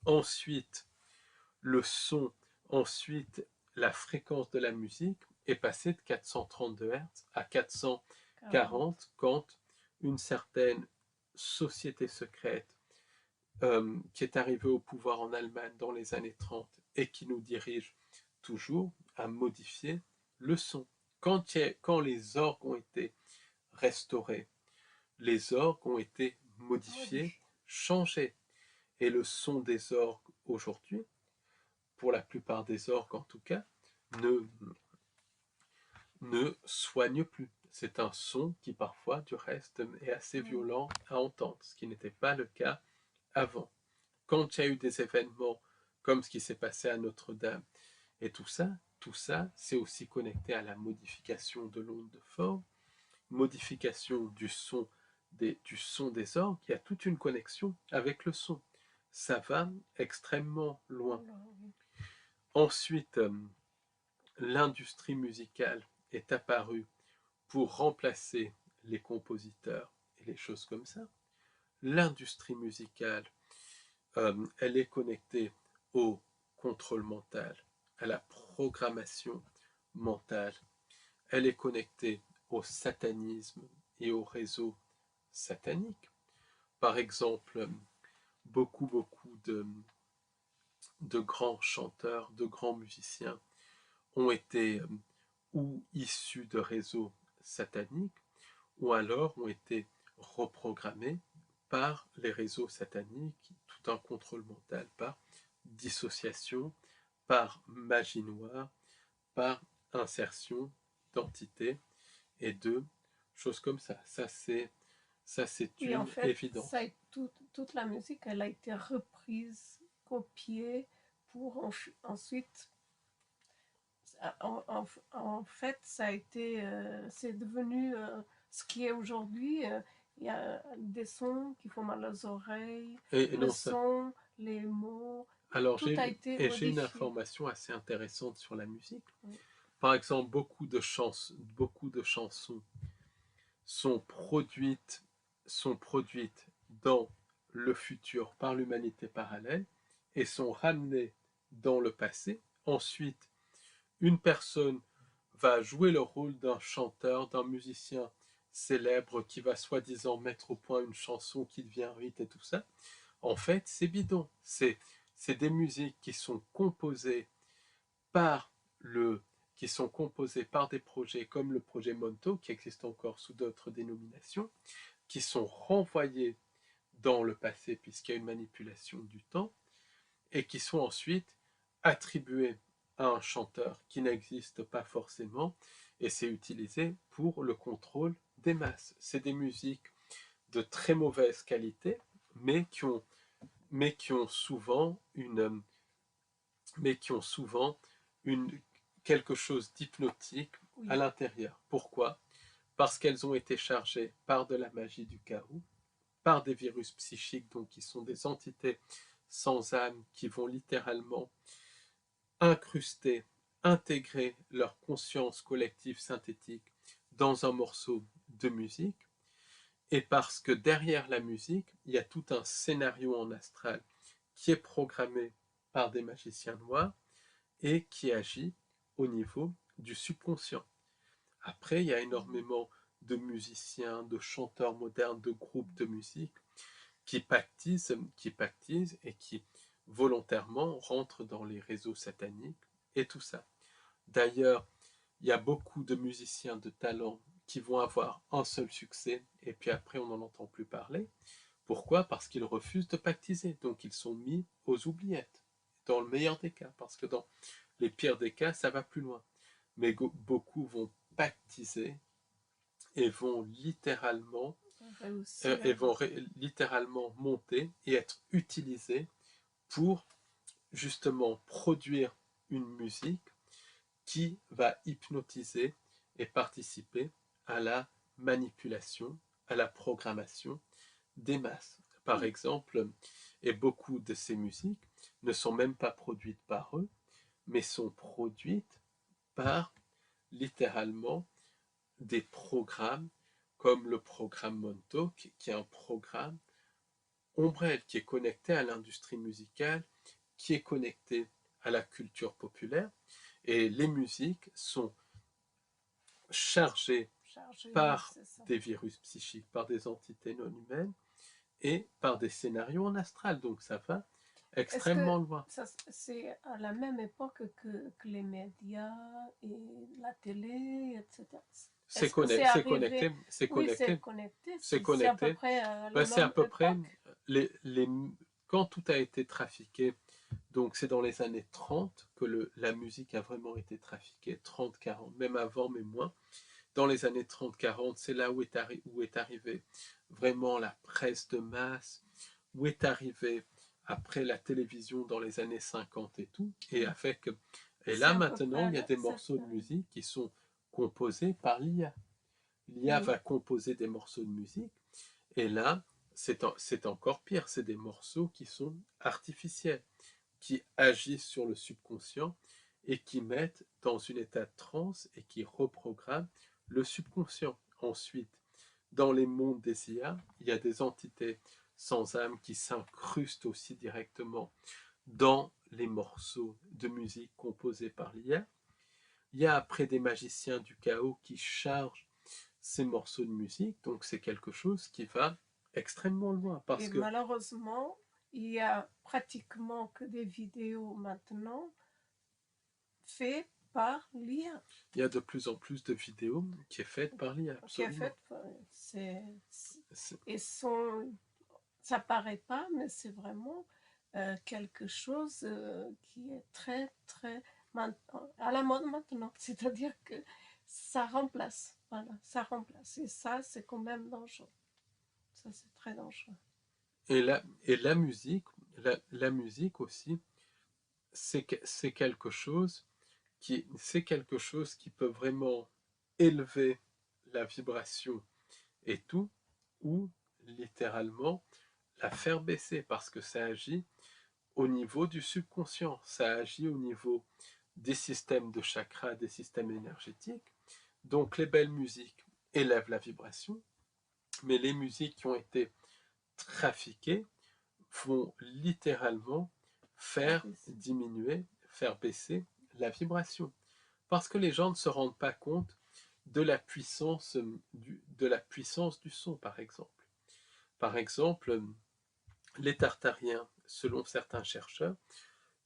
Ensuite, Le son, ensuite, la fréquence de la musique est passée de 432 Hz à 440 quand une certaine société secrète qui est arrivée au pouvoir en Allemagne dans les années 30 et qui nous dirige toujours a modifié le son. Quand les orgues ont été restaurés, les orgues ont été modifiés, changés. Et le son des orgues aujourd'hui, pour la plupart des orgues en tout cas, ne soigne plus. C'est un son qui parfois, du reste, est assez violent à entendre, ce qui n'était pas le cas avant. Quand il y a eu des événements comme ce qui s'est passé à Notre-Dame et tout ça, c'est aussi connecté à la modification de l'onde de forme, modification du son des orgues. Il y a toute une connexion avec le son. Ça va extrêmement loin. Ensuite, l'industrie musicale est apparue pour remplacer les compositeurs et les choses comme ça. L'industrie musicale, elle est connectée au contrôle mental, à la programmation mentale. Elle est connectée au satanisme et au réseau satanique. Par exemple, beaucoup de grands chanteurs, de grands musiciens ont été ou issus de réseaux sataniques ou alors ont été reprogrammés par les réseaux sataniques, tout un contrôle mental, par dissociation, par magie noire, par insertion d'entités et de choses comme ça. Ça, c'est Oui, en une fait, évidence. toute la musique, elle a été reprise, copiée, pour ensuite... En fait, ça a été, c'est devenu ce qui est aujourd'hui. Il y a des sons qui font mal aux oreilles, Et le non, ça. son, les mots, Alors, tout a été j'ai une modifié. information assez intéressante sur la musique. Oui. Par exemple, beaucoup de chansons sont produites dans le futur par l'humanité parallèle et sont ramenées dans le passé. Ensuite, une personne va jouer le rôle d'un chanteur, d'un musicien célèbre qui va soi-disant mettre au point une chanson qui devient un hit et tout ça. En fait, c'est bidon. C'est des musiques qui sont composées par des projets comme le projet Monto, qui existe encore sous d'autres dénominations, qui sont renvoyés dans le passé puisqu'il y a une manipulation du temps, et qui sont ensuite attribués à un chanteur qui n'existe pas forcément, et c'est utilisé pour le contrôle des masses. C'est des musiques de très mauvaise qualité, mais qui ont souvent quelque chose d'hypnotique à l'intérieur. Pourquoi? Parce qu'elles ont été chargées par de la magie du chaos, par des virus psychiques, donc qui sont des entités sans âme qui vont littéralement incruster, intégrer leur conscience collective synthétique dans un morceau de musique, et parce que derrière la musique, il y a tout un scénario en astral qui est programmé par des magiciens noirs et qui agit au niveau du subconscient. Après, il y a énormément de musiciens, de chanteurs modernes, de groupes de musique qui pactisent et qui volontairement rentrent dans les réseaux sataniques et tout ça. D'ailleurs, il y a beaucoup de musiciens de talent qui vont avoir un seul succès et puis après on n'en entend plus parler. Pourquoi? Parce qu'ils refusent de pactiser, donc ils sont mis aux oubliettes, dans le meilleur des cas, parce que dans les pires des cas, ça va plus loin. Mais beaucoup vont pactiser et vont littéralement monter et être utilisés pour justement produire une musique qui va hypnotiser et participer à la manipulation, à la programmation des masses. Par exemple, et beaucoup de ces musiques ne sont même pas produites par eux, mais sont produites par littéralement des programmes comme le programme Montauk, qui est un programme ombrelle, qui est connecté à l'industrie musicale, qui est connecté à la culture populaire et les musiques sont chargées Oui, par c'est ça. des virus psychiques, par des entités non humaines et par des scénarios en astral. Donc ça va Est-ce que extrêmement loin. c'est à la même époque que les médias et la télé, etc. C'est Est-ce que c'est connecté, arrivé? c'est Oui, c'est connecté, connecté. c'est C'est à peu connecté. près à la Ben, c'est à même peu près époque. les, quand tout a été trafiqué. Donc c'est dans les années 30 que la musique a vraiment été trafiquée, 30, 40, même avant, mais moins. Dans les années 30-40, c'est là où est arrivé vraiment la presse de masse, où est arrivé après la télévision dans les années 50 et tout. Et C'est là à peu près maintenant, il y a des cette morceaux de période. musique qui sont composés par l'IA. L'IA Oui, va composer des morceaux de musique et là, c'est encore pire, c'est des morceaux qui sont artificiels, qui agissent sur le subconscient et qui mettent dans un état de transe et qui reprogramment le subconscient. Ensuite, dans les mondes des IA, il y a des entités sans âme qui s'incrustent aussi directement dans les morceaux de musique composés par l'IA. Il y a après des magiciens du chaos qui chargent ces morceaux de musique, donc c'est quelque chose qui va extrêmement loin et parce que malheureusement, il y a pratiquement que des vidéos maintenant faites par l'IA, il y a de plus en plus de vidéos qui est faite par l'IA, qui est absolument. faite. Et ça paraît pas, mais c'est vraiment quelque chose qui est très, très à la mode maintenant. C'est-à-dire que ça remplace. Voilà, ça remplace. Et ça, c'est quand même dangereux. Ça, c'est très dangereux. Et la musique aussi, c'est quelque chose c'est quelque chose qui peut vraiment élever la vibration et tout, ou littéralement la faire baisser parce que ça agit au niveau du subconscient, ça agit au niveau des systèmes de chakras, des systèmes énergétiques. Donc les belles musiques élèvent la vibration, mais les musiques qui ont été trafiquées vont littéralement faire Abaisser. diminuer, faire baisser la vibration. Parce que les gens ne se rendent pas compte de la puissance du son, par exemple. Par exemple, les Tartariens, selon certains chercheurs,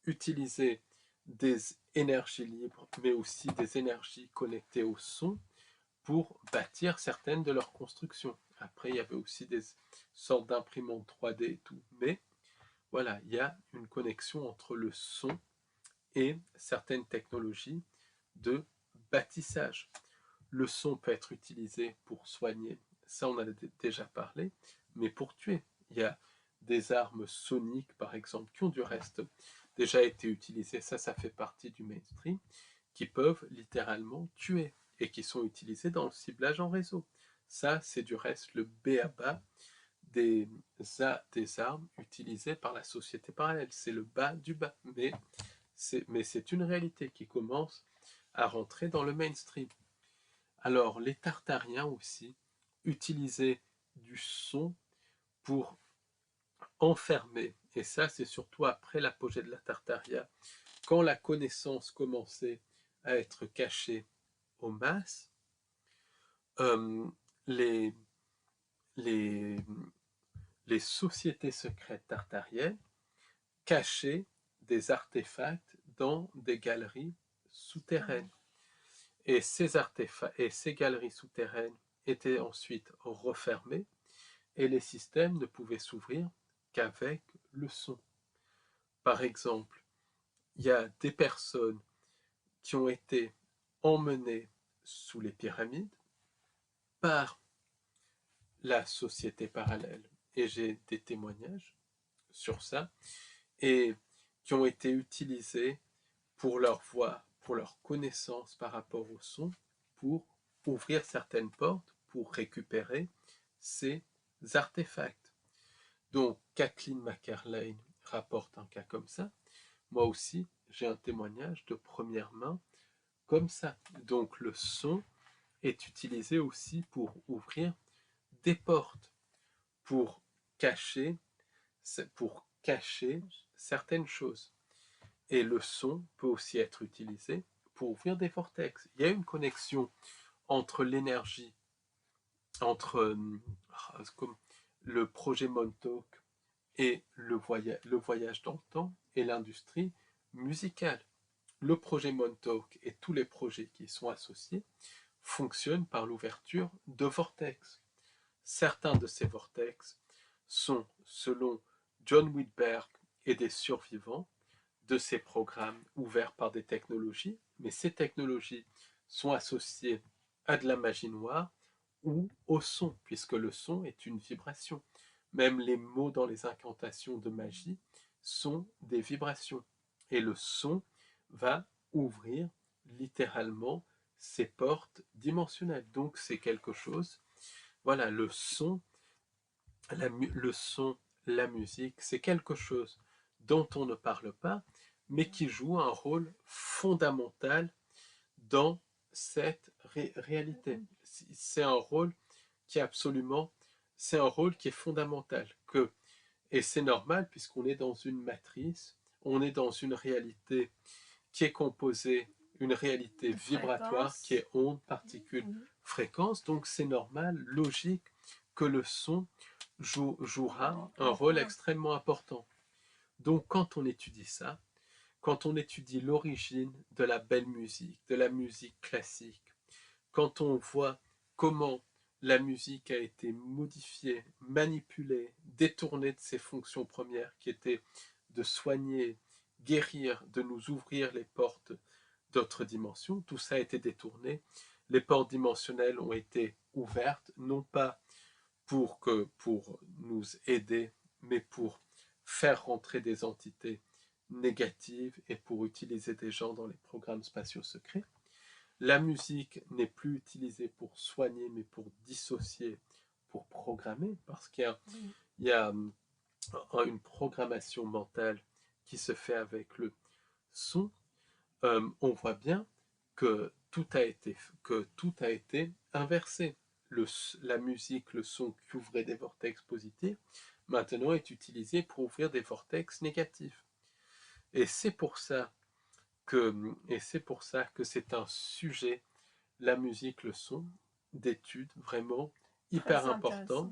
utilisaient des énergies libres, mais aussi des énergies connectées au son pour bâtir certaines de leurs constructions. Après, il y avait aussi des sortes d'imprimantes 3D et tout. Mais voilà, il y a une connexion entre le son et certaines technologies de bâtissage. Le son peut être utilisé pour soigner, ça on en a déjà parlé, mais pour tuer. Il y a des armes soniques, par exemple, qui ont du reste déjà été utilisées, ça fait partie du mainstream, qui peuvent littéralement tuer et qui sont utilisées dans le ciblage en réseau. Ça, c'est du reste le b.a.-ba des, des armes utilisées par la société parallèle. C'est le bas du bas, mais c'est une réalité qui commence à rentrer dans le mainstream. Alors, les Tartariens aussi utilisaient du son pour enfermer, et ça c'est surtout après l'apogée de la Tartaria, quand la connaissance commençait à être cachée aux masses, euh, les, les, les sociétés secrètes tartariennes cachaient des artefacts dans des galeries souterraines. Et ces artefacts et ces galeries souterraines étaient ensuite refermées et les systèmes ne pouvaient s'ouvrir qu'avec le son. Par exemple, il y a des personnes qui ont été emmenées sous les pyramides par la société parallèle. Et j'ai des témoignages sur ça, et qui ont été utilisés pour leur voix, pour leur connaissance par rapport au son, pour ouvrir certaines portes, pour récupérer ces artefacts. Donc, Kathleen McCarlane rapporte un cas comme ça. Moi aussi, j'ai un témoignage de première main comme ça. Donc, le son est utilisé aussi pour ouvrir des portes, pour cacher, pour cacher certaines choses. Et le son peut aussi être utilisé pour ouvrir des vortex. Il y a une connexion entre l'énergie, entre comme le projet Montauk et le voyage dans le temps et l'industrie musicale. Le projet Montauk et tous les projets qui y sont associés fonctionnent par l'ouverture de vortex. Certains de ces vortex sont, selon John Whitberg et des survivants, de ces programmes ouverts par des technologies, mais ces technologies sont associées à de la magie noire ou au son, puisque le son est une vibration. Même les mots dans les incantations de magie sont des vibrations. Et le son va ouvrir littéralement ces portes dimensionnelles. Donc c'est quelque chose, voilà, le son, la musique, c'est quelque chose dont on ne parle pas, mais qui joue un rôle fondamental dans cette réalité. C'est un rôle qui est absolument, c'est un rôle qui est fondamental. Et c'est normal puisqu'on est dans une matrice, on est dans une réalité qui est composée, une réalité vibratoire qui est onde, particules, fréquence. Donc c'est normal, logique que le son jouera un rôle extrêmement important. Donc quand on étudie ça, quand on étudie l'origine de la belle musique, de la musique classique, quand on voit comment la musique a été modifiée, manipulée, détournée de ses fonctions premières qui étaient de soigner, guérir, de nous ouvrir les portes d'autres dimensions, tout ça a été détourné. Les portes dimensionnelles ont été ouvertes, non pas pour nous aider, mais pour faire rentrer des entités négatives et pour utiliser des gens dans les programmes spatiaux secrets. La musique n'est plus utilisée pour soigner, mais pour dissocier, pour programmer, parce qu'il y a une programmation mentale qui se fait avec le son. On voit bien que tout a été inversé. La musique, le son qui ouvrait des vortex positifs, maintenant est utilisé pour ouvrir des vortex négatifs. Et c'est pour ça que c'est un sujet, la musique, le son, d'étude vraiment hyper important,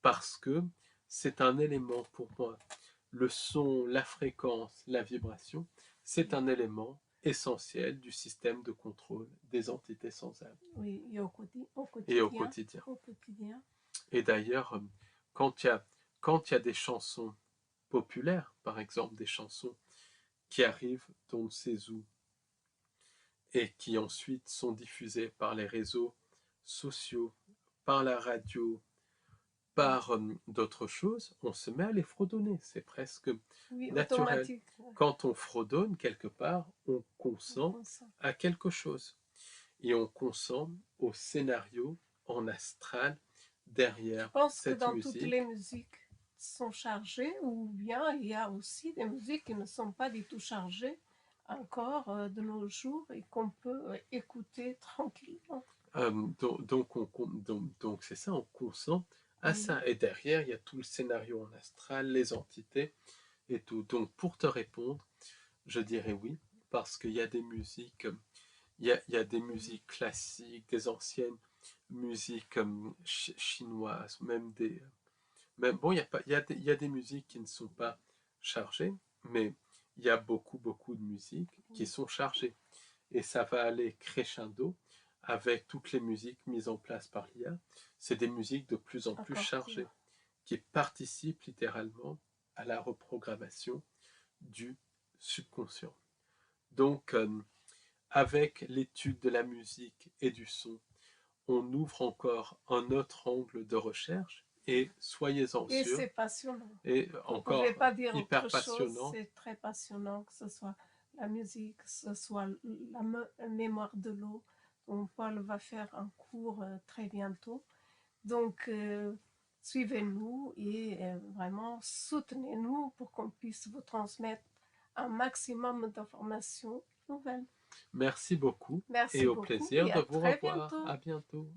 parce que c'est un élément pour moi. Le son, la fréquence, la vibration, c'est un élément essentiel du système de contrôle des entités sans âme. Oui, et au quotidien. Et d'ailleurs, quand il y a des chansons populaires, par exemple des chansons qui arrivent d'on ne sait où et qui ensuite sont diffusées par les réseaux sociaux, par la radio, par d'autres choses, on se met à les fredonner. C'est presque naturel. Quand on fredonne quelque part, on consent à quelque chose. Et on consent au scénario en astral derrière cette musique. Je pense que dans toutes les musiques sont chargées, ou bien il y a aussi des musiques qui ne sont pas du tout chargées encore de nos jours et qu'on peut écouter tranquillement. Donc c'est ça, on consent à ça. Et derrière, il y a tout le scénario en astral, les entités et tout. Donc pour te répondre, je dirais oui, parce qu'il y a des musiques, il y a des musiques classiques, des anciennes musiques chinoises, bon, il y a des musiques qui ne sont pas chargées, mais il y a beaucoup de musiques qui sont chargées. Et ça va aller crescendo avec toutes les musiques mises en place par l'IA. C'est des musiques de plus en plus chargées, qui participent littéralement à la reprogrammation du subconscient. Donc, avec l'étude de la musique et du son, on ouvre encore un autre angle de recherche et soyez-en sûrs. Et c'est passionnant. Et encore pas dire hyper autre passionnant. C'est très passionnant, que ce soit la musique, que ce soit la mémoire de l'eau, dont Paul va faire un cours très bientôt. Donc, suivez-nous et vraiment soutenez-nous pour qu'on puisse vous transmettre un maximum d'informations nouvelles. Merci beaucoup. Merci et au beaucoup plaisir et de à vous très revoir. bientôt. À bientôt.